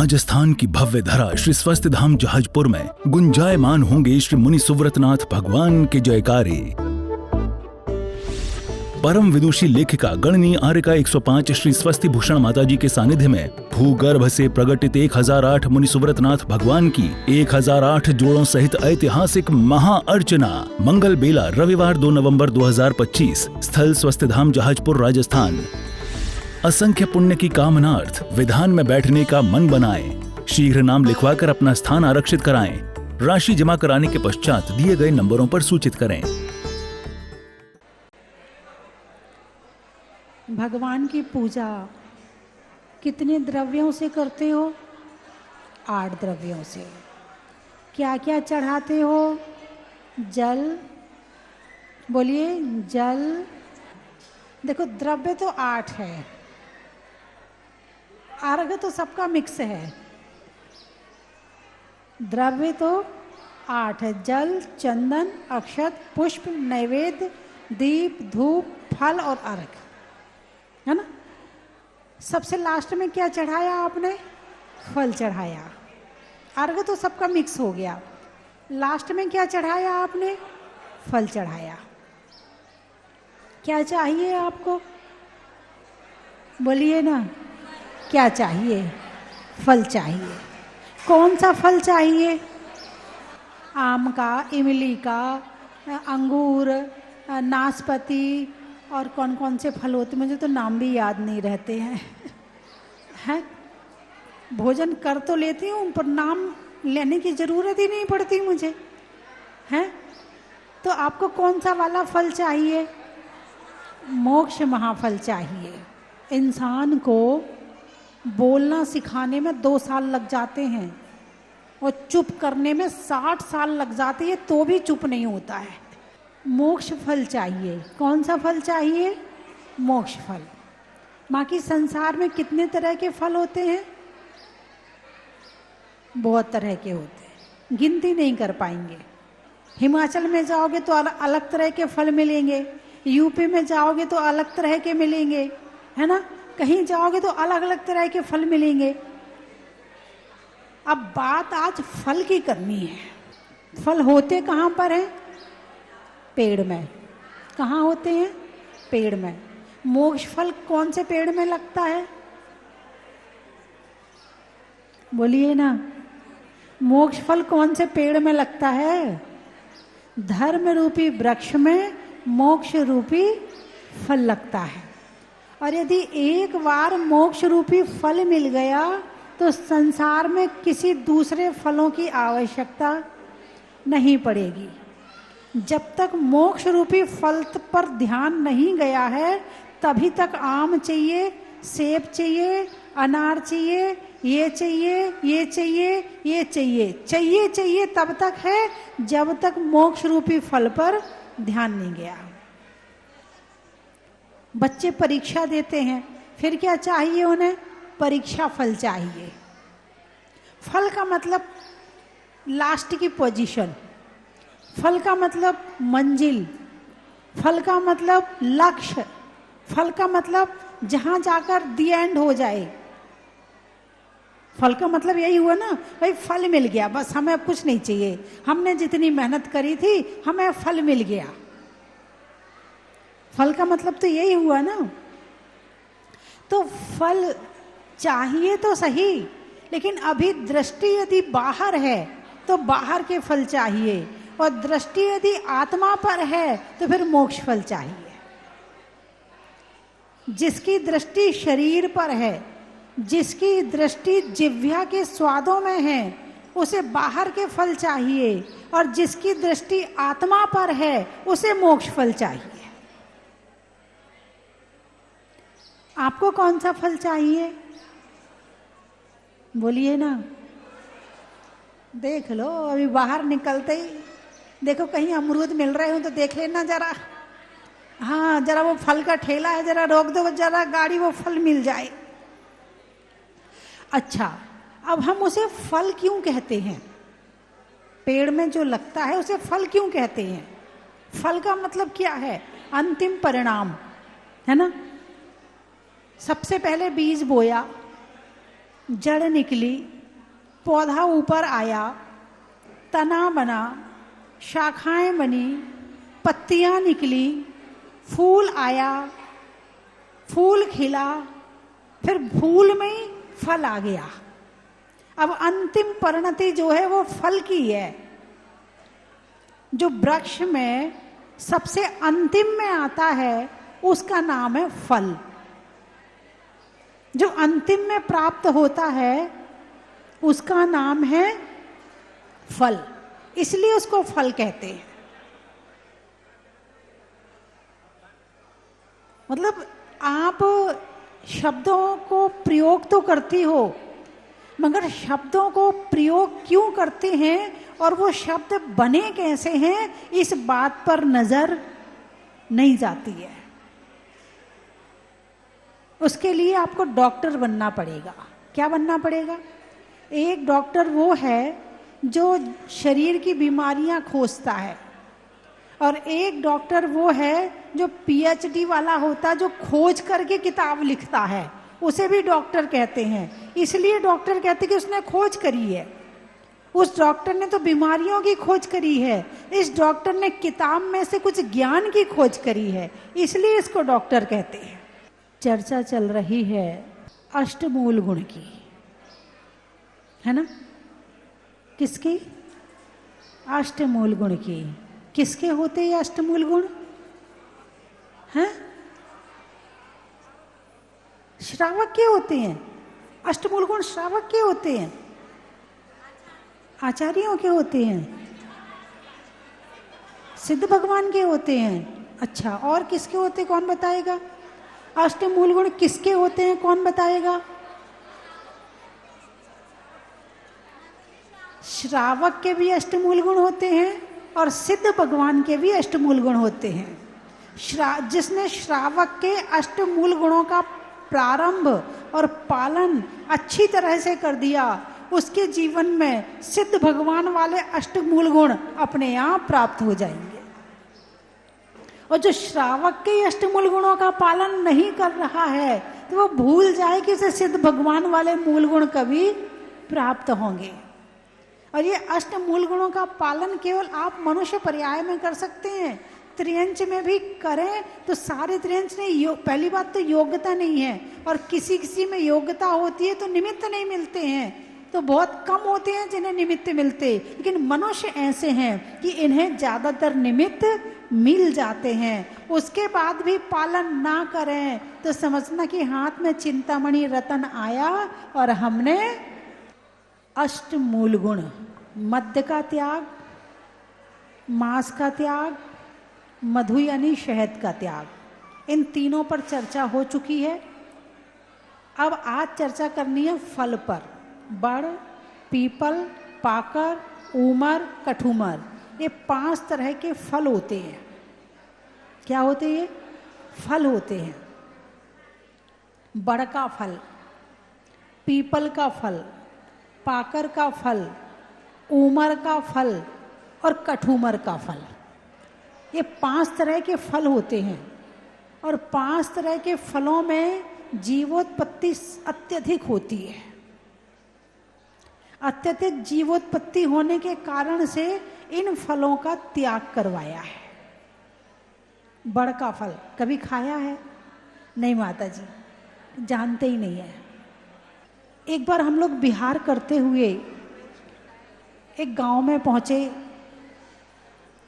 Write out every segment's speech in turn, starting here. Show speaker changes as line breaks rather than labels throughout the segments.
राजस्थान की भव्य धरा श्री स्वस्थ धाम जहाजपुर में गुंजायमान होंगे श्री मुनि सुव्रतनाथ भगवान के जयकारे। परम विदुषी लेखिका गणनीय आर्यका 105 श्री स्वस्ति भूषण माताजी के सानिध्य में भूगर्भ से प्रकटित 1008 मुनि सुव्रतनाथ भगवान की 1008 जोड़ों सहित ऐतिहासिक महाअर्चना मंगल बेला रविवार 2 नवंबर 2025 स्थल स्वस्थ धाम जहाजपुर राजस्थान। असंख्य पुण्य की कामनार्थ विधान में बैठने का मन बनाएं। शीघ्र नाम लिखवाकर अपना स्थान आरक्षित कराएं। राशि जमा कराने के पश्चात दिए गए नंबरों पर सूचित करें।
भगवान की पूजा कितने द्रव्यों से करते हो? 8 द्रव्यों से। क्या क्या चढ़ाते हो? जल, बोलिए जल। देखो द्रव्य तो 8 है, अर्घ तो सबका मिक्स है। द्रव्य तो 8 है, जल, चंदन, अक्षत, पुष्प, नैवेद्य, दीप, धूप, फल और अर्घ, है ना। सबसे लास्ट में क्या चढ़ाया आपने? फल चढ़ाया। अर्घ तो सबका मिक्स हो गया। लास्ट में क्या चढ़ाया आपने? फल चढ़ाया। क्या चाहिए आपको? बोलिए ना, क्या चाहिए? फल चाहिए। कौन सा फल चाहिए? आम का, इमली का, अंगूर, नाशपाती और कौन कौन से फल होते, मुझे तो नाम भी याद नहीं रहते हैं। हैं? भोजन कर तो लेती हूँ पर नाम लेने की ज़रूरत ही नहीं पड़ती मुझे, हैं? तो आपको कौन सा वाला फल चाहिए? मोक्ष महाफल चाहिए। इंसान को बोलना सिखाने में 2 साल लग जाते हैं और चुप करने में 60 साल लग जाती है, तो भी चुप नहीं होता है। मोक्ष फल चाहिए। कौन सा फल चाहिए? मोक्ष फल। बाकी संसार में कितने तरह के फल होते हैं? बहुत तरह के होते हैं, गिनती नहीं कर पाएंगे। हिमाचल में जाओगे तो अलग तरह के फल मिलेंगे, यूपी में जाओगे तो अलग तरह के मिलेंगे, है ना। कहीं जाओगे तो अलग अलग तरह के फल मिलेंगे। अब बात आज फल की करनी है। फल होते कहाँ पर हैं? पेड़ में। कहाँ होते हैं? पेड़ में। मोक्ष फल कौन से पेड़ में लगता है? बोलिए ना, मोक्ष फल कौन से पेड़ में लगता है? धर्म रूपी वृक्ष में मोक्ष रूपी फल लगता है। और यदि एक बार मोक्ष रूपी फल मिल गया तो संसार में किसी दूसरे फलों की आवश्यकता नहीं पड़ेगी। जब तक मोक्ष रूपी फल पर ध्यान नहीं गया है तभी तक आम चाहिए, सेब चाहिए, अनार चाहिए, ये चाहिए, ये चाहिए, ये चाहिए, चाहिए चाहिए तब तक है जब तक मोक्ष रूपी फल पर ध्यान नहीं गया। बच्चे परीक्षा देते हैं, फिर क्या चाहिए उन्हें? परीक्षा फल चाहिए। फल का मतलब लास्ट की पोजीशन, फल का मतलब मंजिल, फल का मतलब लक्ष्य, फल का मतलब जहां जाकर दी एंड हो जाए। फल का मतलब यही हुआ ना भाई, फल मिल गया, बस हमें अब कुछ नहीं चाहिए, हमने जितनी मेहनत करी थी हमें फल मिल गया। फल का मतलब तो यही हुआ ना। तो फल चाहिए तो सही, लेकिन अभी दृष्टि यदि बाहर है तो बाहर के फल चाहिए, और दृष्टि यदि आत्मा पर है तो फिर मोक्ष फल चाहिए। जिसकी दृष्टि शरीर पर है, जिसकी दृष्टि जिह्वा के स्वादों में है, उसे बाहर के फल चाहिए, और जिसकी दृष्टि आत्मा पर है उसे मोक्ष फल चाहिए। आपको कौन सा फल चाहिए? बोलिए ना। देख लो, अभी बाहर निकलते ही देखो कहीं अमरूद मिल रहे हो तो देख लेना जरा। हाँ, जरा वो फल का ठेला है, जरा रोक दो, जरा गाड़ी, वो फल मिल जाए। अच्छा, अब हम उसे फल क्यों कहते हैं? पेड़ में जो लगता है उसे फल क्यों कहते हैं? फल का मतलब क्या है? अंतिम परिणाम, है ना। सबसे पहले बीज बोया, जड़ निकली, पौधा ऊपर आया, तना बना, शाखाएं बनी, पत्तियां निकली, फूल आया, फूल खिला, फिर फूल में ही फल आ गया। अब अंतिम परिणति जो है वो फल की है। जो वृक्ष में सबसे अंतिम में आता है उसका नाम है फल। जो अंतिम में प्राप्त होता है उसका नाम है फल, इसलिए उसको फल कहते हैं। मतलब आप शब्दों को प्रयोग तो करती हो, मगर शब्दों को प्रयोग क्यों करते हैं और वो शब्द बने कैसे हैं, इस बात पर नजर नहीं जाती है। उसके लिए आपको डॉक्टर बनना पड़ेगा। क्या बनना पड़ेगा? एक डॉक्टर वो है जो शरीर की बीमारियां खोजता है, और एक डॉक्टर वो है जो पीएचडी वाला होता है, जो खोज करके किताब लिखता है, उसे भी डॉक्टर कहते हैं। इसलिए डॉक्टर कहते हैं कि उसने खोज करी है। उस डॉक्टर ने तो बीमारियों की खोज करी है, इस डॉक्टर ने किताब में से कुछ ज्ञान की खोज करी है, इसलिए इसको डॉक्टर कहते हैं। चर्चा चल रही है अष्टमूल गुण की, है ना? किसकी? अष्टमूल गुण की। किसके होते हैं अष्टमूल गुण? हैं? श्रावक के होते हैं। अष्टमूल गुण श्रावक के होते हैं, आचार्यों के होते हैं, सिद्ध भगवान के होते हैं। अच्छा, और किसके होते हैं, कौन बताएगा? अष्टमूल गुण किसके होते हैं, कौन बताएगा? श्रावक के भी अष्टमूल गुण होते हैं और सिद्ध भगवान के भी अष्टमूल गुण होते हैं। जिसने श्रावक के अष्टमूल गुणों का प्रारंभ और पालन अच्छी तरह से कर दिया, उसके जीवन में सिद्ध भगवान वाले अष्टमूल गुण अपने आप प्राप्त हो जाएंगे। और जो श्रावक के अष्टमूल गुणों का पालन नहीं कर रहा है तो वो भूल जाए कि उसे सिद्ध भगवान वाले मूल गुण कभी प्राप्त होंगे। और ये अष्टमूल गुणों का पालन केवल आप मनुष्य पर्याय में कर सकते हैं। त्रियंच में भी करें तो सारे त्रियंच ने पहली बात तो योग्यता नहीं है, और किसी किसी में योग्यता होती है तो निमित्त नहीं मिलते हैं, तो बहुत कम होते हैं जिन्हें निमित्त मिलते। लेकिन मनुष्य ऐसे हैं कि इन्हें ज्यादातर निमित्त मिल जाते हैं। उसके बाद भी पालन ना करें तो समझना कि हाथ में चिंतामणि रतन आया और हमने अष्टमूल गुण, मद्य का त्याग, मांस का त्याग, मधु यानी शहद का त्याग, इन तीनों पर चर्चा हो चुकी है। अब आज चर्चा करनी है फल पर। बड़, पीपल, पाकर, ऊमर, कठूमर, ये 5 तरह के फल होते हैं। क्या होते हैं? फल होते हैं। बड़ का फल, पीपल का फल, पाकर का फल, ऊमर का फल और कठूमर का फल, ये 5 तरह के फल होते हैं। और 5 तरह के फलों में जीवोत्पत्ति अत्यधिक होती है। अत्यधिक जीवोत्पत्ति होने के कारण से इन फलों का त्याग करवाया है। बड़ का फल कभी खाया है? नहीं माता जी, जानते ही नहीं है। एक बार हम लोग बिहार करते हुए एक गांव में पहुंचे,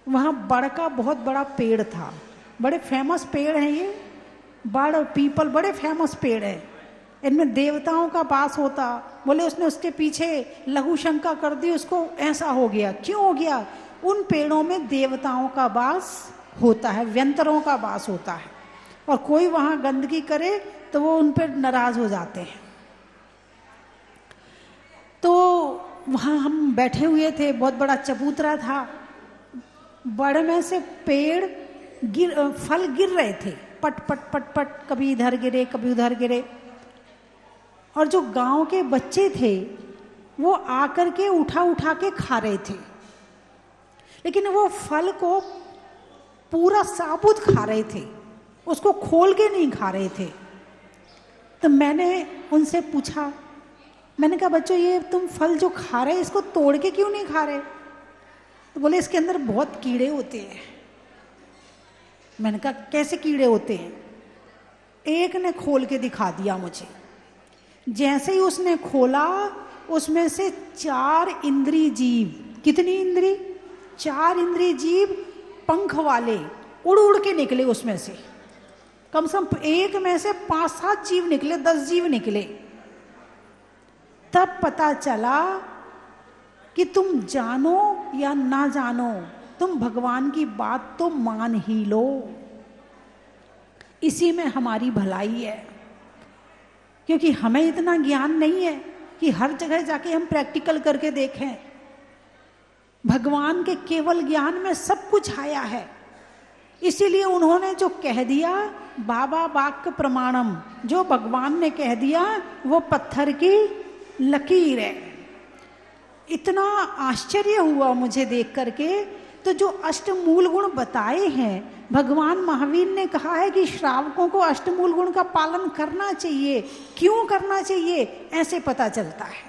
वहां बड़ का बहुत बड़ा पेड़ था। बड़े फेमस पेड़ हैं ये, बड़, पीपल बड़े फेमस पेड़ हैं। इनमें देवताओं का वास होता। बोले उसने उसके पीछे लघु शंका कर दी, उसको ऐसा हो गया। क्यों हो गया? उन पेड़ों में देवताओं का वास होता है, व्यंतरों का वास होता है, और कोई वहां गंदगी करे तो वो उन पर नाराज हो जाते हैं। तो वहां हम बैठे हुए थे, बहुत बड़ा चबूतरा था, बड़ में से पेड़ फल गिर रहे थे, पट पट पट पट, कभी इधर गिरे कभी उधर गिरे। और जो गांव के बच्चे थे वो आकर के उठा उठा के खा रहे थे, लेकिन वो फल को पूरा साबुत खा रहे थे, उसको खोल के नहीं खा रहे थे। तो मैंने उनसे पूछा मैंने कहा बच्चों ये तुम फल जो खा रहे इसको तोड़ के क्यों नहीं खा रहे? तो बोले इसके अंदर बहुत कीड़े होते हैं। मैंने कहा कैसे कीड़े होते हैं? एक ने खोल के दिखा दिया मुझे। जैसे ही उसने खोला उसमें से 4 इंद्री जीव, कितनी इंद्री? 4 इंद्री जीव पंख वाले उड़ उड़ के निकले उसमें से। कम से कम एक में से 5-7 जीव निकले, 10 जीव निकले। तब पता चला कि तुम जानो या ना जानो, तुम भगवान की बात तो मान ही लो, इसी में हमारी भलाई है। क्योंकि हमें इतना ज्ञान नहीं है कि हर जगह जाके हम प्रैक्टिकल करके देखें। भगवान के केवल ज्ञान में सब कुछ आया है। इसीलिए उन्होंने जो कह दिया बाबा वाक्य प्रमाणम, जो भगवान ने कह दिया वो पत्थर की लकीर है। इतना आश्चर्य हुआ मुझे देख करके। तो जो अष्टमूल गुण बताए हैं, भगवान महावीर ने कहा है कि श्रावकों को अष्टमूल गुण का पालन करना चाहिए। क्यों करना चाहिए? ऐसे पता चलता है।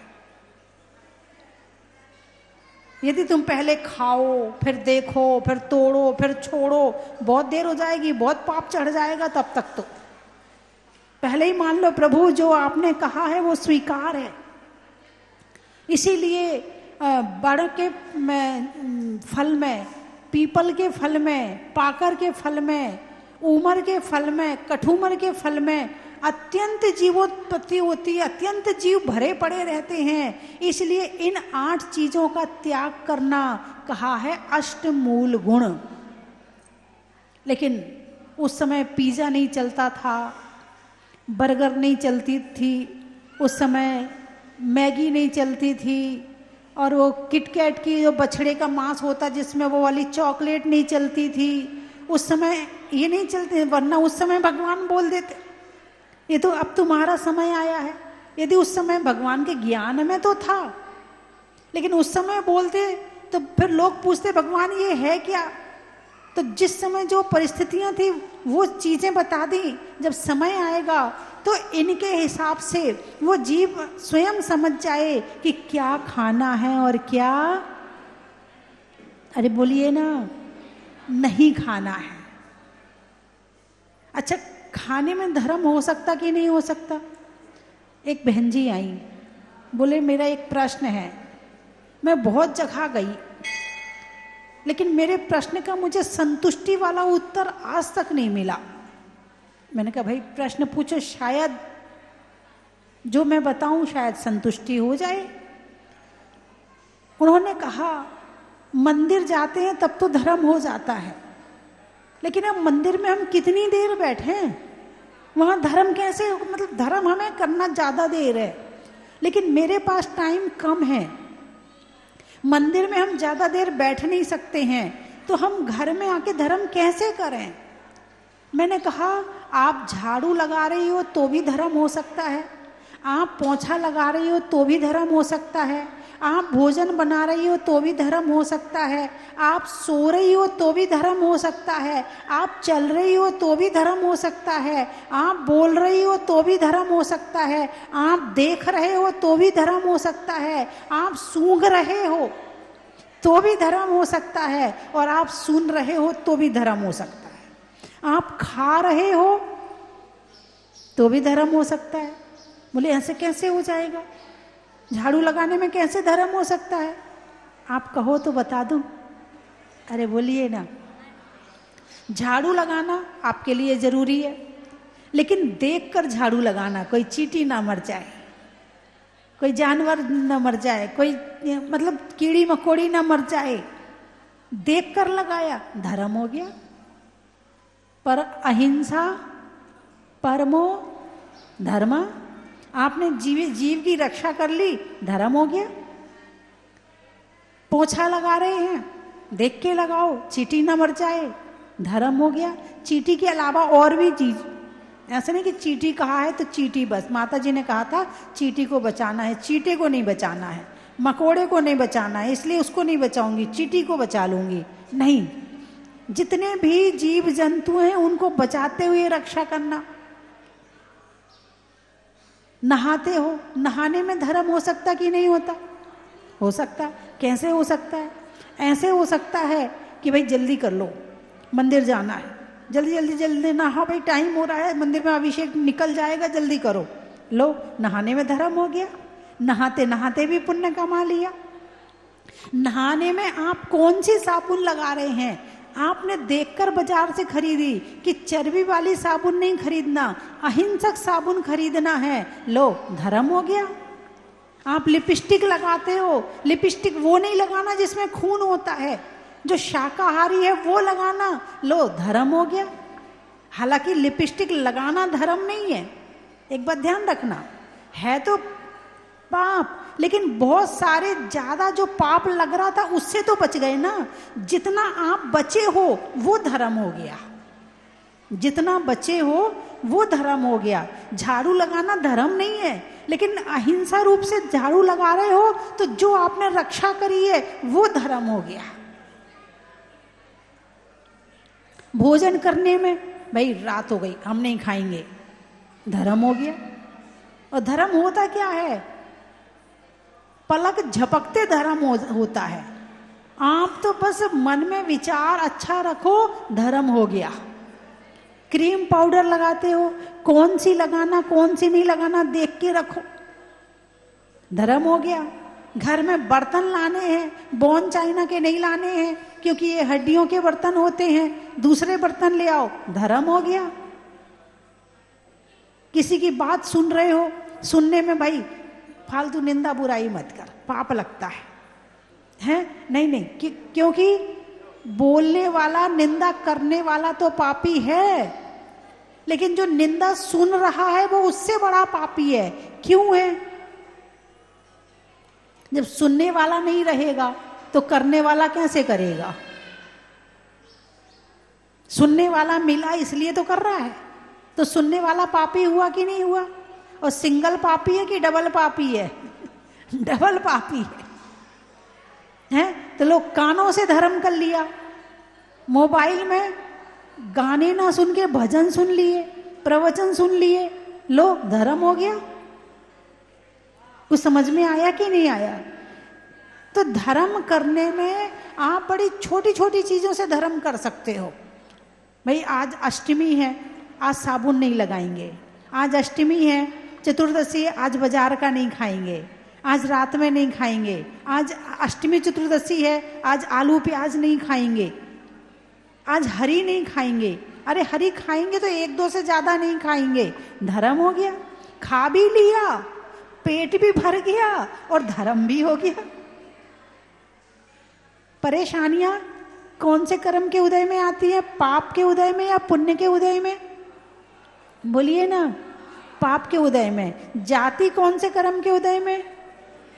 यदि तुम पहले खाओ, फिर देखो, फिर तोड़ो, फिर छोड़ो, बहुत देर हो जाएगी, बहुत पाप चढ़ जाएगा। तब तक तो पहले ही मान लो प्रभु जो आपने कहा है वो स्वीकार है। इसीलिए बड़ के फल में, पीपल के फल में, पाकर के फल में, उमर के फल में, कठुमर के फल में अत्यंत जीवोत्पत्ति होती है। अत्यंत जीव भरे पड़े रहते हैं। इसलिए इन 8 चीजों का त्याग करना कहा है अष्टमूल गुण। लेकिन उस समय पिज़्ज़ा नहीं चलता था, बर्गर नहीं चलती थी, उस समय मैगी नहीं चलती थी, और वो किटकैट की जो बछड़े का मांस होता जिसमें वो वाली चॉकलेट नहीं चलती थी। उस समय ये नहीं चलते, वरना उस समय भगवान बोल देते ये तो अब तुम्हारा समय आया है। यदि उस समय भगवान के ज्ञान में तो था, लेकिन उस समय बोलते तो फिर लोग पूछते भगवान ये है क्या? तो जिस समय जो परिस्थितियां थी वो चीजें बता दी। जब समय आएगा तो इनके हिसाब से वो जीव स्वयं समझ जाए कि क्या खाना है और क्या, अरे बोलिए ना, नहीं खाना है। अच्छा, खाने में धर्म हो सकता कि नहीं हो सकता? एक बहन जी आई, बोले मेरा एक प्रश्न है, मैं बहुत जगह गई लेकिन मेरे प्रश्न का मुझे संतुष्टि वाला उत्तर आज तक नहीं मिला। मैंने कहा भाई प्रश्न पूछो, शायद जो मैं बताऊं शायद संतुष्टि हो जाए। उन्होंने कहा मंदिर जाते हैं तब तो धर्म हो जाता है, लेकिन अब मंदिर में हम कितनी देर बैठे हैं, वहां धर्म कैसे? मतलब धर्म हमें करना ज्यादा देर है, लेकिन मेरे पास टाइम कम है, मंदिर में हम ज्यादा देर बैठ नहीं सकते हैं, तो हम घर में आके धर्म कैसे करें? मैंने कहा आप झाड़ू लगा रही हो तो भी धर्म हो सकता है, आप पोंछा लगा रही हो तो भी धर्म हो सकता है, आप भोजन बना रही हो तो भी धर्म हो सकता है, आप सो रही हो तो भी धर्म हो सकता है, आप चल रही हो तो भी धर्म हो सकता है, आप बोल रही हो तो भी धर्म हो सकता है, आप देख रहे हो तो भी धर्म हो सकता है, आप सूंघ रहे हो तो भी धर्म हो सकता है, और आप सुन रहे हो तो भी धर्म हो सकता है, आप खा रहे हो तो भी धर्म हो सकता है। बोले ऐसे कैसे हो जाएगा? झाड़ू लगाने में कैसे धर्म हो सकता है? आप कहो तो बता दूं। अरे बोलिए ना, झाड़ू लगाना आपके लिए जरूरी है, लेकिन देखकर झाड़ू लगाना, कोई चींटी ना मर जाए, कोई जानवर ना मर जाए, कोई मतलब कीड़ी मकोड़ी ना मर जाए, देखकर लगाया धर्म हो गया। पर अहिंसा परमो धर्म, आपने जीव की रक्षा कर ली, धर्म हो गया। पोछा लगा रहे हैं, देख के लगाओ, चींटी ना मर जाए, धर्म हो गया। चींटी के अलावा और भी चीज, ऐसा नहीं कि चींटी कहा है तो चींटी बस। माता जी ने कहा था चींटी को बचाना है, चींटे को नहीं बचाना है, मकोड़े को नहीं बचाना है, इसलिए उसको नहीं बचाऊंगी, चींटी को बचा लूंगी। नहीं, जितने भी जीव जंतु हैं उनको बचाते हुए रक्षा करना। नहाते हो, नहाने में धर्म हो सकता कि नहीं होता? हो सकता। कैसे हो सकता है? ऐसे हो सकता है कि भाई जल्दी कर लो, मंदिर जाना है, जल्दी जल्दी जल्दी नहा, भाई टाइम हो रहा है, मंदिर में अभिषेक निकल जाएगा, जल्दी करो। लो, नहाने में धर्म हो गया, नहाते नहाते भी पुण्य कमा लिया। नहाने में आप कौन सी साबुन लगा रहे हैं? आपने देखकर बाजार से खरीदी कि चर्बी वाली साबुन नहीं खरीदना, अहिंसक साबुन खरीदना है, लो धर्म हो गया। आप लिपस्टिक लगाते हो, लिपस्टिक वो नहीं लगाना जिसमें खून होता है, जो शाकाहारी है वो लगाना, लो धर्म हो गया। हालांकि लिपस्टिक लगाना धर्म नहीं है, एक बात ध्यान रखना, है तो पाप, लेकिन बहुत सारे ज्यादा जो पाप लग रहा था उससे तो बच गए ना। जितना आप बचे हो वो धर्म हो गया, जितना बचे हो वो धर्म हो गया। झाड़ू लगाना धर्म नहीं है, लेकिन अहिंसा रूप से झाड़ू लगा रहे हो तो जो आपने रक्षा करी है वो धर्म हो गया। भोजन करने में भाई रात हो गई हम नहीं खाएंगे, धर्म हो गया। और धर्म होता क्या है? पलक झपकते धर्म होता है। आप तो बस मन में विचार अच्छा रखो, धर्म हो गया। क्रीम पाउडर लगाते हो, कौन सी लगाना कौन सी नहीं लगाना देख के रखो, धर्म हो गया। घर में बर्तन लाने हैं, बोन चाइना के नहीं लाने हैं क्योंकि ये हड्डियों के बर्तन होते हैं, दूसरे बर्तन ले आओ, धर्म हो गया। किसी की बात सुन रहे हो, सुनने में भाई फालतू निंदा बुराई मत कर, पाप लगता है नहीं नहीं, क्योंकि बोलने वाला निंदा करने वाला तो पापी है, लेकिन जो निंदा सुन रहा है वो उससे बड़ा पापी है। क्यों है? जब सुनने वाला नहीं रहेगा तो करने वाला कैसे करेगा? सुनने वाला मिला इसलिए तो कर रहा है, तो सुनने वाला पापी हुआ कि नहीं हुआ? और सिंगल पापी है कि डबल पापी है? डबल पापी है। तो लोग कानों से धर्म कर लिया, मोबाइल में गाने ना सुन के भजन सुन लिए, प्रवचन सुन लिए, लो धर्म हो गया। कुछ समझ में आया कि नहीं आया? तो धर्म करने में आप बड़ी छोटी छोटी चीजों से धर्म कर सकते हो। भाई आज अष्टमी है, आज साबुन नहीं लगाएंगे, आज अष्टमी है, चतुर्दशी है, आज बाजार का नहीं खाएंगे, आज रात में नहीं खाएंगे, आज अष्टमी चतुर्दशी है, आज आलू प्याज नहीं खाएंगे, आज हरी नहीं खाएंगे। अरे हरी खाएंगे तो एक दो से ज्यादा नहीं खाएंगे, धर्म हो गया। खा भी लिया, पेट भी भर गया और धर्म भी हो गया। परेशानियां कौन से कर्म के उदय में आती है? पाप के उदय में या पुण्य के उदय में? बोलिए ना, पाप के उदय में। जाति कौन से कर्म के उदय में?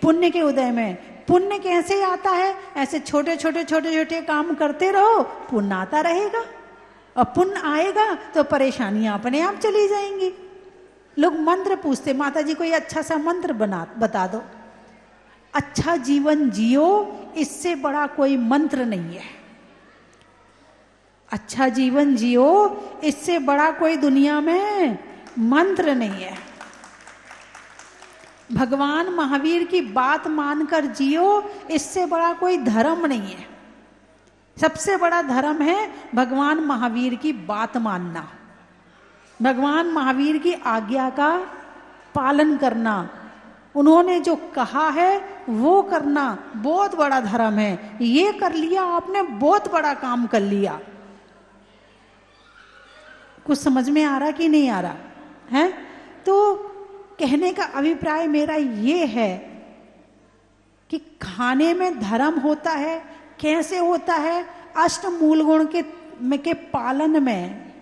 पुण्य के उदय में। पुण्य कैसे आता है? ऐसे छोटे छोटे छोटे छोटे काम करते रहो, पुण्य आता रहेगा, और पुण्य आएगा तो परेशानियां अपने आप चली जाएंगी। लोग मंत्र पूछते, माता जी कोई अच्छा सा मंत्र बता दो। अच्छा जीवन जियो, इससे बड़ा कोई मंत्र नहीं है। अच्छा जीवन जियो, इससे बड़ा कोई दुनिया में मंत्र नहीं है। भगवान महावीर की बात मानकर जियो, इससे बड़ा कोई धर्म नहीं है। सबसे बड़ा धर्म है भगवान महावीर की बात मानना, भगवान महावीर की आज्ञा का पालन करना, उन्होंने जो कहा है वो करना बहुत बड़ा धर्म है। ये कर लिया आपने, बहुत बड़ा काम कर लिया। कुछ समझ में आ रहा कि नहीं आ रहा है? तो कहने का अभिप्राय मेरा ये है कि खाने में धर्म होता है। कैसे होता है? अष्ट मूल गुण के पालन में,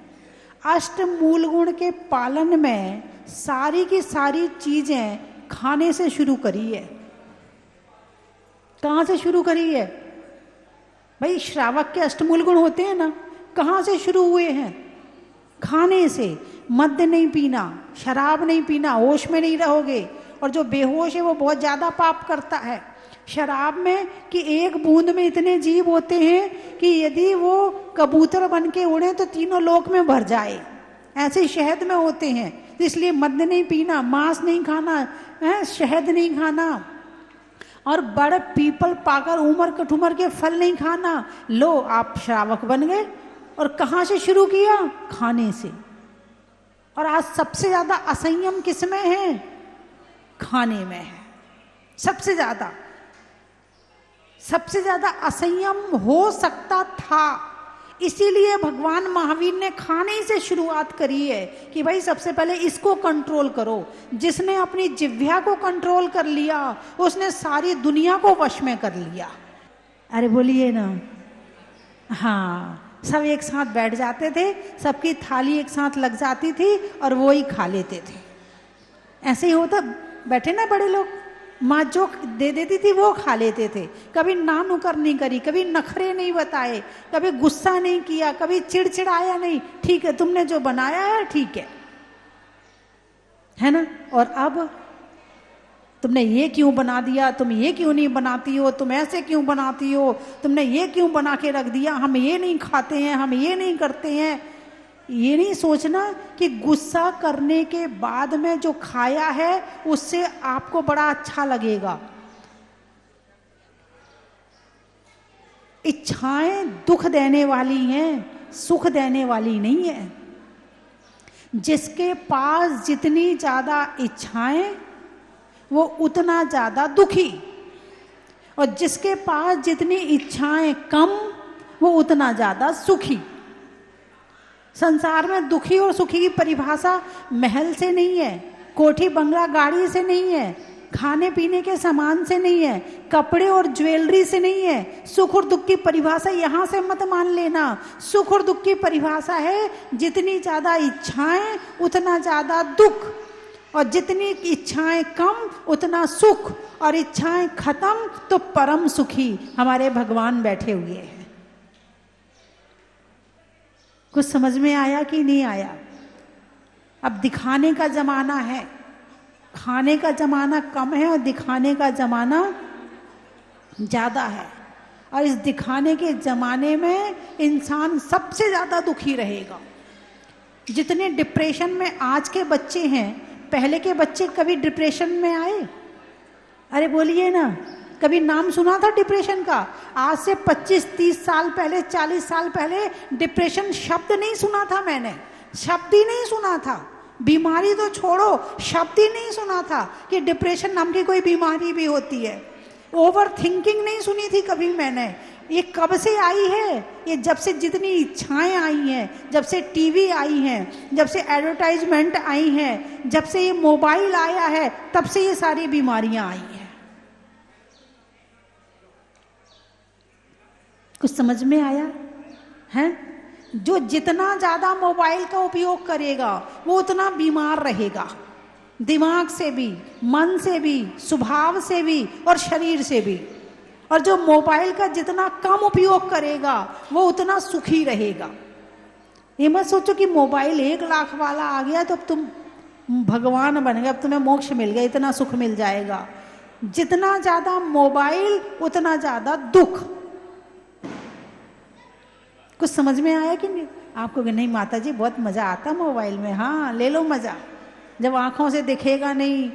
अष्ट मूल गुण के पालन में सारी की सारी चीजें खाने से शुरू करी है। कहां से शुरू करी है? भाई श्रावक के अष्टमूल गुण होते हैं ना, कहां से शुरू हुए हैं? खाने से। मद्य नहीं पीना, शराब नहीं पीना, होश में नहीं रहोगे। और जो बेहोश है वो बहुत ज्यादा पाप करता है। शराब में कि एक बूंद में इतने जीव होते हैं कि यदि वो कबूतर बन के उड़े तो तीनों लोक में भर जाए, ऐसे शहद में होते हैं। तो इसलिए मद्य नहीं पीना, मांस नहीं खाना, शहद नहीं खाना, और बड़ पीपल पाकर उमर कठुमर के फल नहीं खाना। लो आप श्रावक बन गए। और कहाँ से शुरू किया? खाने से। और आज सबसे ज्यादा असंयम किसमें है? खाने में है। सबसे ज्यादा असंयम हो सकता था, इसीलिए भगवान महावीर ने खाने से शुरुआत करी है कि भाई सबसे पहले इसको कंट्रोल करो। जिसने अपनी जिह्वा को कंट्रोल कर लिया उसने सारी दुनिया को वश में कर लिया। अरे बोलिए ना। हाँ, सब एक साथ बैठ जाते थे, सबकी थाली एक साथ लग जाती थी और वो ही खा लेते थे। ऐसे ही होता, बैठे ना बड़े लोग, माँ जो दे देती थी वो खा लेते थे। कभी नानुकर नहीं करी, कभी नखरे नहीं बताए, कभी गुस्सा नहीं किया, कभी चिड़चिड़ाया नहीं। ठीक है, तुमने जो बनाया है ठीक है ना। और अब तुमने ये क्यों बना दिया, तुम ये क्यों नहीं बनाती हो, तुम ऐसे क्यों बनाती हो, तुमने ये क्यों बना के रख दिया, हम ये नहीं खाते हैं, हम ये नहीं करते हैं। ये नहीं सोचना कि गुस्सा करने के बाद में जो खाया है उससे आपको बड़ा अच्छा लगेगा। इच्छाएं दुख देने वाली हैं, सुख देने वाली नहीं है। जिसके पास जितनी ज्यादा इच्छाएं वो उतना ज्यादा दुखी, और जिसके पास जितनी इच्छाएं कम वो उतना ज्यादा सुखी। संसार में दुखी और सुखी की परिभाषा महल से नहीं है, कोठी बंगला गाड़ी से नहीं है, खाने पीने के सामान से नहीं है, कपड़े और ज्वेलरी से नहीं है। सुख और दुख की परिभाषा यहां से मत मान लेना। सुख और दुख की परिभाषा है जितनी ज्यादा इच्छाएं उतना ज्यादा दुख, और जितनी इच्छाएं कम उतना सुख, और इच्छाएं खत्म तो परम सुखी हमारे भगवान बैठे हुए हैं। कुछ समझ में आया कि नहीं आया? अब दिखाने का जमाना है, खाने का जमाना कम है और दिखाने का जमाना ज्यादा है। और इस दिखाने के जमाने में इंसान सबसे ज्यादा दुखी रहेगा। जितने डिप्रेशन में आज के बच्चे हैं, पहले के बच्चे कभी डिप्रेशन में आए? अरे बोलिए ना, कभी नाम सुना था डिप्रेशन का? आज से 25-30 साल पहले, 40 साल पहले डिप्रेशन शब्द नहीं सुना था मैंने, शब्द ही नहीं सुना था। बीमारी तो छोड़ो, शब्द ही नहीं सुना था कि डिप्रेशन नाम की कोई बीमारी भी होती है। ओवर थिंकिंग नहीं सुनी थी कभी मैंने। ये कब से आई है? ये जब से जितनी इच्छाएं आई हैं, जब से टीवी आई हैं, जब से एडवर्टाइजमेंट आई हैं, जब से ये मोबाइल आया है, तब से ये सारी बीमारियां आई हैं। कुछ समझ में आया है? जो जितना ज्यादा मोबाइल का उपयोग करेगा वो उतना बीमार रहेगा, दिमाग से भी, मन से भी, स्वभाव से भी और शरीर से भी। और जो मोबाइल का जितना कम उपयोग करेगा वो उतना सुखी रहेगा। ये मत सोचो कि मोबाइल 1 लाख वाला आ गया तो अब तुम भगवान बन गए, अब तुम्हें मोक्ष मिल गया, इतना सुख मिल जाएगा। जितना ज्यादा मोबाइल उतना ज्यादा दुख। कुछ समझ में आया कि नहीं आपको? कि नहीं माता जी बहुत मजा आता मोबाइल में। हाँ, ले लो मजा। जब आंखों से दिखेगा नहीं,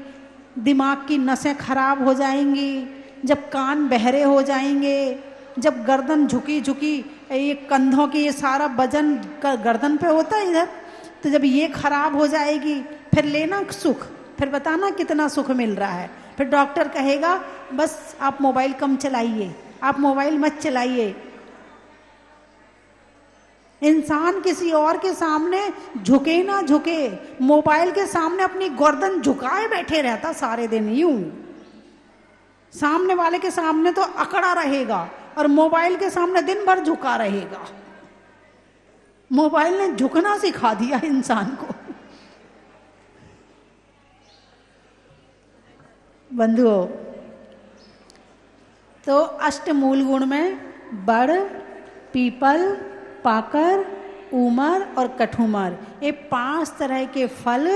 दिमाग की नसें खराब हो जाएंगी, जब कान बहरे हो जाएंगे, जब गर्दन झुकी झुकी, ये कंधों की ये सारा वजन गर्दन पे होता है इधर, तो जब ये खराब हो जाएगी फिर लेना सुख, फिर बताना कितना सुख मिल रहा है। फिर डॉक्टर कहेगा बस आप मोबाइल कम चलाइए, आप मोबाइल मत चलाइए। इंसान किसी और के सामने झुके ना झुके, मोबाइल के सामने अपनी गर्दन झुकाए बैठे रहता सारे दिन। यूं सामने वाले के सामने तो अकड़ा रहेगा और मोबाइल के सामने दिन भर झुका रहेगा। मोबाइल ने झुकना सिखा दिया इंसान को। बंधुओं, तो अष्टमूल गुण में बड़, पीपल, पाकर, उमर और कठुमर, ये 5 तरह के फल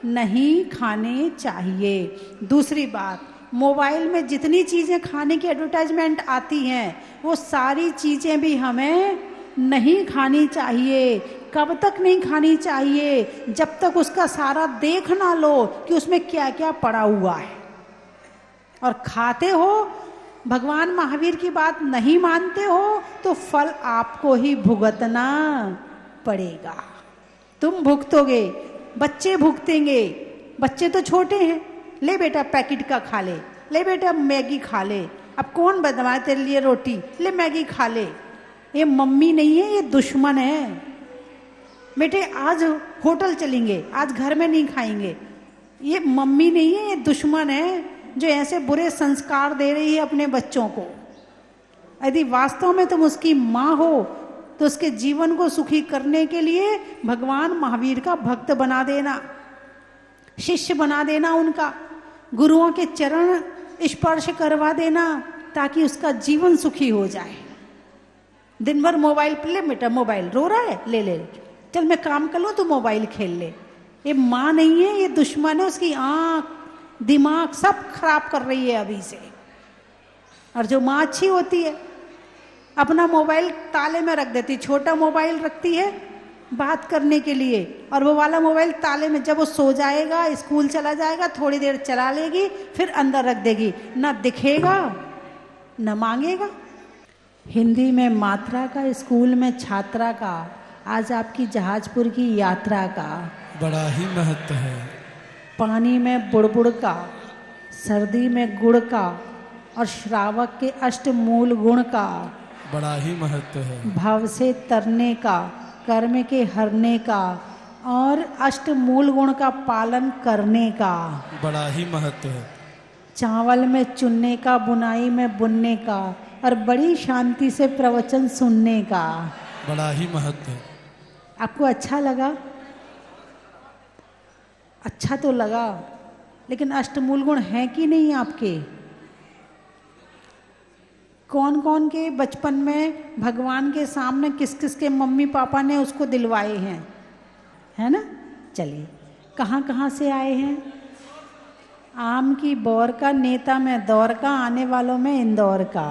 नहीं खाने चाहिए। दूसरी बात, मोबाइल में जितनी चीज़ें खाने की एडवर्टाइजमेंट आती हैं वो सारी चीज़ें भी हमें नहीं खानी चाहिए, कब तक नहीं खानी चाहिए? जब तक उसका सारा देख ना लो कि उसमें क्या क्या पड़ा हुआ है। और खाते हो, भगवान महावीर की बात नहीं मानते हो तो फल आपको ही भुगतना पड़ेगा। तुम भुगतोगे, बच्चे भुगतेंगे। बच्चे तो छोटे हैं, ले बेटा पैकेट का खा ले बेटा मैगी खा ले। अब कौन बनवाए तेरे लिए रोटी, ले मैगी खा ले। ये मम्मी नहीं है, ये दुश्मन है। बेटे आज होटल चलेंगे, आज घर में नहीं खाएंगे। ये मम्मी नहीं है, ये दुश्मन है जो ऐसे बुरे संस्कार दे रही है अपने बच्चों को। यदि वास्तव में तुम उसकी माँ हो तो उसके जीवन को सुखी करने के लिए भगवान महावीर का भक्त बना देना, शिष्य बना देना, उनका गुरुओं के चरण स्पर्श करवा देना, ताकि उसका जीवन सुखी हो जाए। दिन भर मोबाइल पे, ले बेटा मोबाइल, रो रहा है, ले ले, चल मैं काम कर लूँ, तू मोबाइल खेल ले। ये माँ नहीं है, ये दुश्मन है। उसकी आंख दिमाग सब खराब कर रही है अभी से। और जो माँ अच्छी होती है अपना मोबाइल ताले में रख देती, छोटा मोबाइल रखती है बात करने के लिए, और वो वाला मोबाइल ताले में। जब वो सो जाएगा, स्कूल चला जाएगा, थोड़ी देर चला लेगी, फिर अंदर रख देगी, ना दिखेगा न मांगेगा। हिंदी में मात्रा का, स्कूल में छात्रा का, आज आपकी जहाजपुर की यात्रा का
बड़ा ही महत्व है।
पानी में बुड़बुड़ का, सर्दी में गुड़ का, और श्रावक के अष्टमूल गुण का
बड़ा ही महत्व है।
भाव से तरने का, कर्म के हरने का, और अष्टमूल गुण का पालन करने का
बड़ा ही महत्व है।
चावल में चुनने का, बुनाई में बुनने का, और बड़ी शांति से प्रवचन सुनने का
बड़ा ही महत्व है।
आपको अच्छा लगा? अच्छा तो लगा, लेकिन अष्टमूल गुण हैं कि नहीं आपके? कौन कौन के बचपन में भगवान के सामने किस किस के मम्मी पापा ने उसको दिलवाए हैं, है ना? चलिए, कहाँ कहाँ से आए हैं? आम की बौर का, नेता में दौर का, आने वालों में इंदौर का।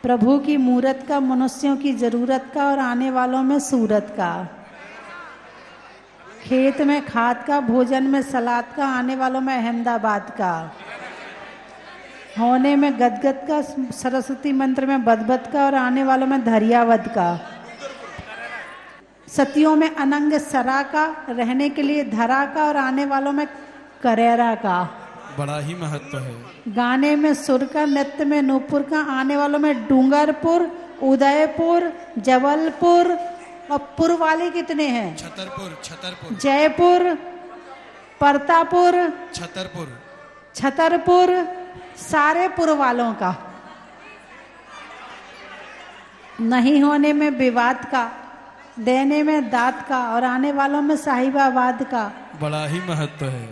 प्रभु की मूरत का, मनुष्यों की जरूरत का, और आने वालों में सूरत का। खेत में खाद का, भोजन में सलाद का, आने वालों में अहमदाबाद का। होने में गदगद का, सरस्वती मंत्र में बदबद का, और आने वालों में धरियावद का। सतियों में अनंग सरा का, रहने के लिए धरा का, और आने वालों में करेरा का।
बड़ा ही महत्व है।
गाने में सुर का, नृत्य में नूपुर का, आने वालों में डूंगरपुर, उदयपुर, जबलपुर, और पुर वाले कितने हैं?
छतरपुर, छतरपुर,
जयपुर, परतापुर,
छतरपुर,
छतरपुर, सारे पुर वालों का। नहीं होने में विवाद का, देने में दात का, और आने वालों में साहिबाबाद का।
बड़ा ही महत्व है।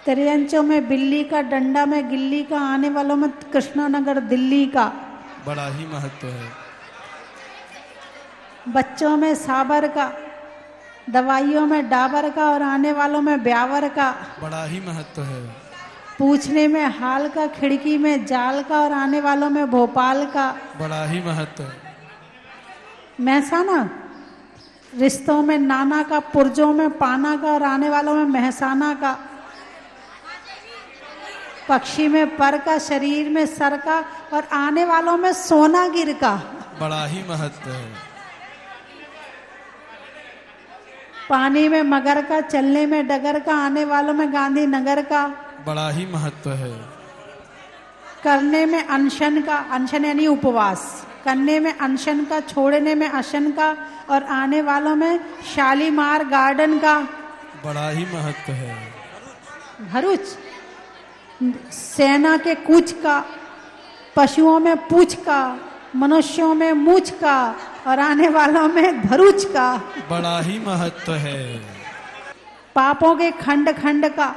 त्रियंचों में बिल्ली का, डंडा में गिल्ली का, आने वालों में कृष्णानगर दिल्ली का।
बड़ा ही महत्व है।
बच्चों में साबर का, दवाइयों में डाबर का, और आने वालों में ब्यावर का।
बड़ा ही महत्व है।
पूछने में हाल का, खिड़की में जाल का, और आने वालों में भोपाल का।
बड़ा ही महत्व है।
महसाना, रिश्तों में नाना का, पुर्जों में पाना का, और आने वालों में महसाना का। पक्षी में पर का, शरीर में सर का, और आने वालों में सोनागिर का।
बड़ा ही महत्व है।
पानी में मगर का, चलने में डगर का, आने वालों में गांधीनगर का।
बड़ा ही महत्व है।
करने में अनशन का, अनशन यानी उपवास, करने में अनशन का, छोड़ने में अशन का, और आने वालों में शालीमार गार्डन का।
बड़ा ही महत्व है।
भरूच, सेना के कूच का, पशुओं में पूछ का, मनुष्यों में मूछ का, और आने वालों में भरूच का।
बड़ा ही महत्व है।
पापों के खंड खंड का,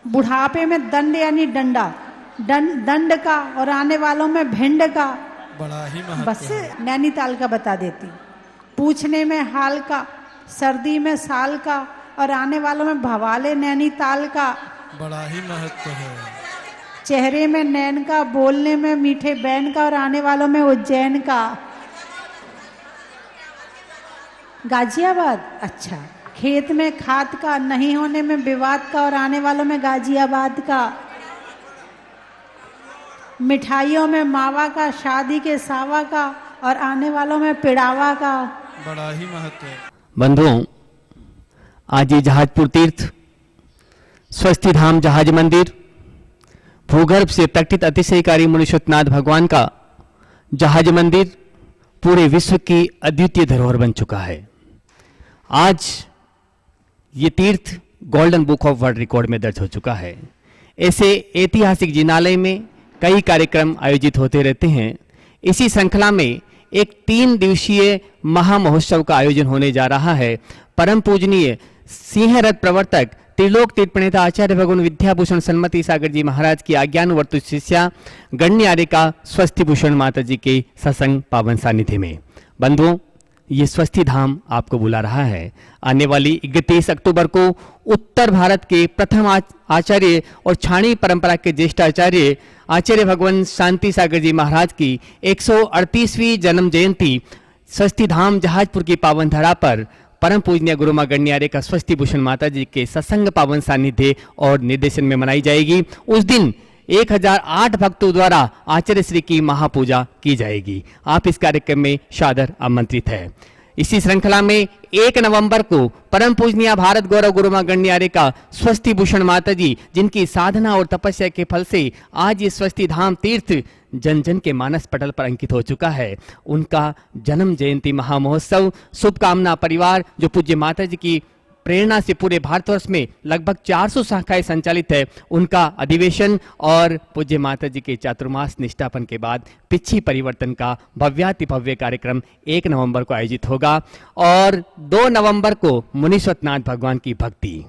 बुढ़ापे में दंड यानी डंडा, दंड का, और आने वालों में भिंड का।
बड़ा ही महत्व
बस
है।
नैनीताल का बता देती। पूछने में हाल का, सर्दी में साल का, और आने वालों में भवाले नैनीताल का।
बड़ा ही महत्व है।
चेहरे में नैन का, बोलने में मीठे बैन का और आने वालों में उज्जैन का। गाजियाबाद, अच्छा। खेत में खाद का, नहीं होने में विवाद का और आने वालों में गाजियाबाद का। मिठाइयों में मावा का, शादी के सावा का और आने वालों में पिड़ावा का।
बड़ा ही महत्व है।
बंधुओं, आज ये जहाजपुर तीर्थ, स्वस्थी धाम जहाज मंदिर, भूगर्भ से प्रकटित अतिशयकारी मुनीश्वरनाथ भगवान का जहाज मंदिर पूरे विश्व की अद्वितीय धरोहर बन चुका है। आज ये तीर्थ golden book of world record में दर्ज हो चुका है। ऐसे ऐतिहासिक जिनालय में कई कार्यक्रम आयोजित होते रहते हैं। इसी श्रृंखला में एक 3 दिवसीय महामहोत्सव का आयोजन होने जा रहा है। परम पूजनीय सिंहरथ प्रवर्तक त्रिलोक तीर्थ प्रणेता आचार्य भगवान विद्याभूषण सन्मति सागर जी महाराज की आज्ञानुवर्तु शिष्या गण्यारिका स्वस्थी भूषण माता जी के सत्संग पावन सानिध्य में। बंधुओं, ये स्वस्थी धाम आपको बुला रहा है। आने वाली 31 अक्टूबर को उत्तर भारत के प्रथम आचार्य और छाणी परंपरा के ज्येष्ठ आचार्य आचार्य भगवान शांति सागर जी महाराज की 138वीं जन्म जयंती स्वस्थी धाम जहाजपुर की पावन धरा पर परम पूजनीय गुरु मां गण्यारे का स्वस्थी भूषण माता जी के सत्संग पावन सानिध्य और निर्देशन में मनाई जाएगी। उस दिन 1008 भक्तों द्वारा आचार्य श्री की महापूजा की जाएगी। आप इस कार्यक्रम में सादर आमंत्रित है। इसी श्रृंखला में 1 नवंबर को परम पूजनीय भारत गौरव गुरु मां गण्यारे का स्वस्थी भूषण माता जी, जिनकी साधना और तपस्या के फल से आज ये स्वस्थी धाम तीर्थ जन जन के मानस पटल पर अंकित हो चुका है, उनका जन्म जयंती महामहोत्सव शुभकामना परिवार, जो पूज्य माता जी की प्रेरणा से पूरे भारतवर्ष में लगभग 400 शाखाएं संचालित है, उनका अधिवेशन और पूज्य माता जी के चातुर्मास निष्ठापन के बाद पिछी परिवर्तन का भव्याति भव्य कार्यक्रम 1 नवंबर को आयोजित होगा और 2 नवंबर को मुनीश्वरनाथ भगवान की भक्ति।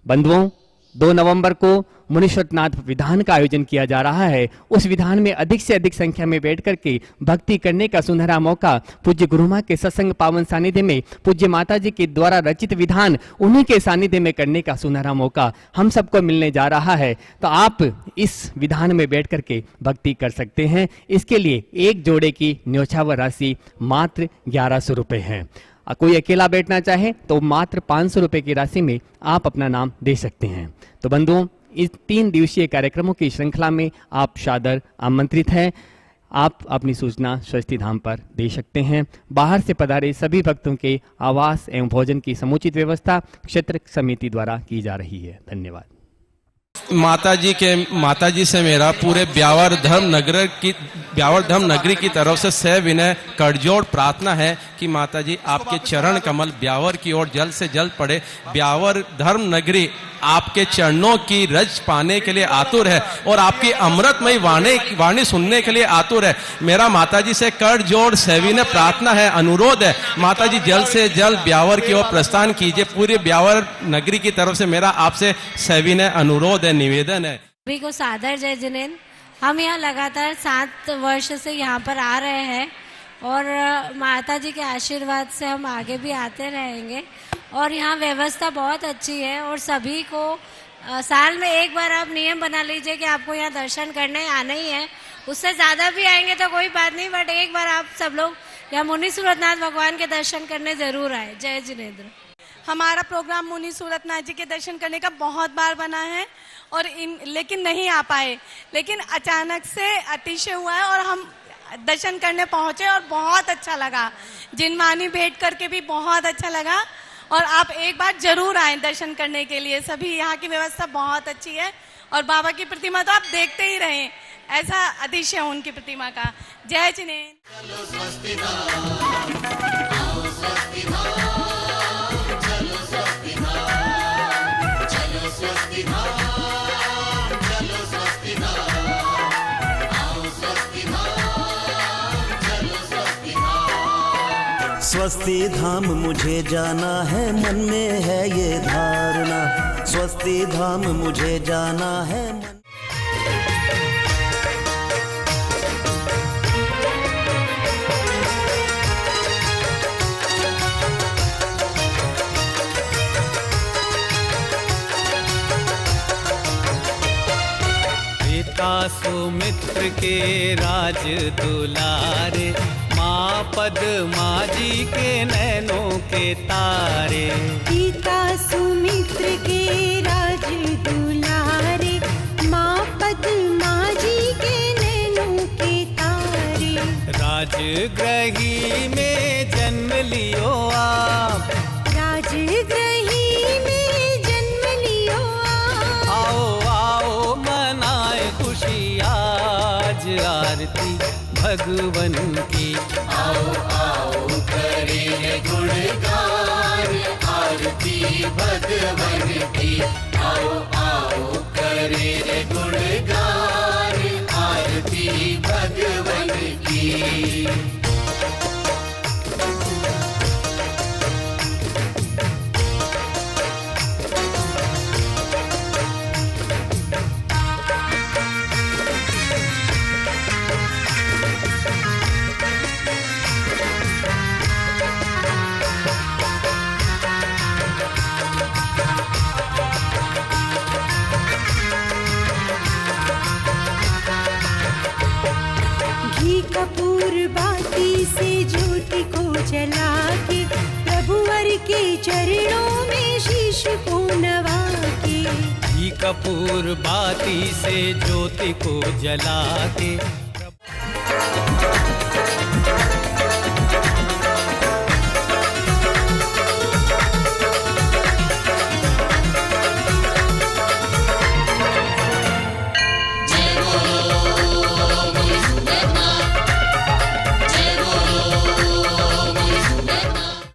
बंधुओं, 2 नवंबर को मुनीश्वरनाथ विधान का आयोजन किया जा रहा है। उस विधान में अधिक से अधिक संख्या में बैठ करके भक्ति करने का सुनहरा मौका पूज्य गुरु मां के सत्संग पावन सानिध्य में पूज्य माता जी के द्वारा रचित विधान उन्हीं के सानिध्य में करने का सुनहरा मौका हम सबको मिलने जा रहा है। तो आप इस विधान में बैठ करके भक्ति कर सकते हैं। इसके लिए एक जोड़े की न्योछावर राशि मात्र 1100 रुपये है। कोई अकेला बैठना चाहे तो मात्र 500 रुपये की राशि में आप अपना नाम दे सकते हैं। तो बंधुओं, इस 3 दिवसीय कार्यक्रमों की श्रृंखला में आप सादर आमंत्रित हैं। आप अपनी सूचना स्वस्थी धाम पर दे सकते हैं। बाहर से पधारे सभी भक्तों के आवास एवं भोजन की समुचित व्यवस्था क्षेत्र समिति द्वारा की जा रही है। धन्यवाद।
माता जी से मेरा पूरे ब्यावर धर्म नगरी की तरफ से सविनय करजोड़ प्रार्थना है कि माता जी आपके चरण कमल ब्यावर की ओर जल्द से जल्द पड़े। ब्यावर धर्म नगरी आपके चरणों की रज पाने के लिए आतुर है और आपकी अमृतमयी वाणी सुनने के लिए आतुर है। मेरा माता जी से कर जोड़ सविनय प्रार्थना है, अनुरोध है, माता जी जल्द से जल्द ब्यावर की ओर प्रस्थान कीजिए। पूरे ब्यावर नगरी की तरफ से मेरा आपसे सविनय अनुरोध है, निवेदन है।
सभी को सादर जय जिनेन्द्र। हम यहाँ लगातार 7 वर्ष से यहाँ पर आ रहे हैं और माता जी के आशीर्वाद से हम आगे भी आते रहेंगे और यहाँ व्यवस्था बहुत अच्छी है और सभी को साल में एक बार आप नियम बना लीजिए कि आपको यहाँ दर्शन करने आना ही है। उससे ज़्यादा भी आएंगे तो कोई बात नहीं, बट एक बार आप सब लोग यहाँ मुनीश्वरनाथ भगवान के दर्शन करने ज़रूर आए। जय जिनेन्द्र।
हमारा प्रोग्राम मुनीश्वरनाथ जी के दर्शन करने का बहुत बार बना है और लेकिन नहीं आ पाए, लेकिन अचानक से अतिशय हुआ है और हम दर्शन करने पहुंचे और बहुत अच्छा लगा। जिनवानी भेंट करके भी बहुत अच्छा लगा और आप एक बार जरूर आए दर्शन करने के लिए। सभी यहाँ की व्यवस्था बहुत अच्छी है और बाबा की प्रतिमा तो आप देखते ही रहें, ऐसा अतिशय उनकी प्रतिमा का। जय जिनेन्द्र।
स्वस्थी धाम मुझे जाना है, मन में है ये धारणा। स्वस्थी धाम मुझे जाना है मन।
पिता सुमित्र के राज दुलारे, माँ पद्मा जी के नैनों के तारे।
पिता सुमित्र के राज दुलारे, माँ पद्मा जी के नैनों के तारे।
राजगृही में जन्म लियो आप,
राजगृही में जन्म लियो आप।
आओ आओ मनाए खुशी आज आरती भगवन की।
आओ आओ करें गुणगान आरती भगवन की। आओ आओ करें गुणगान आरती भगवन की।
घी कपूर बाती से ज्योति को जला के, प्रभुवर के चरणों में शीश को नवा के।
घी कपूर बाती से ज्योति को जला के,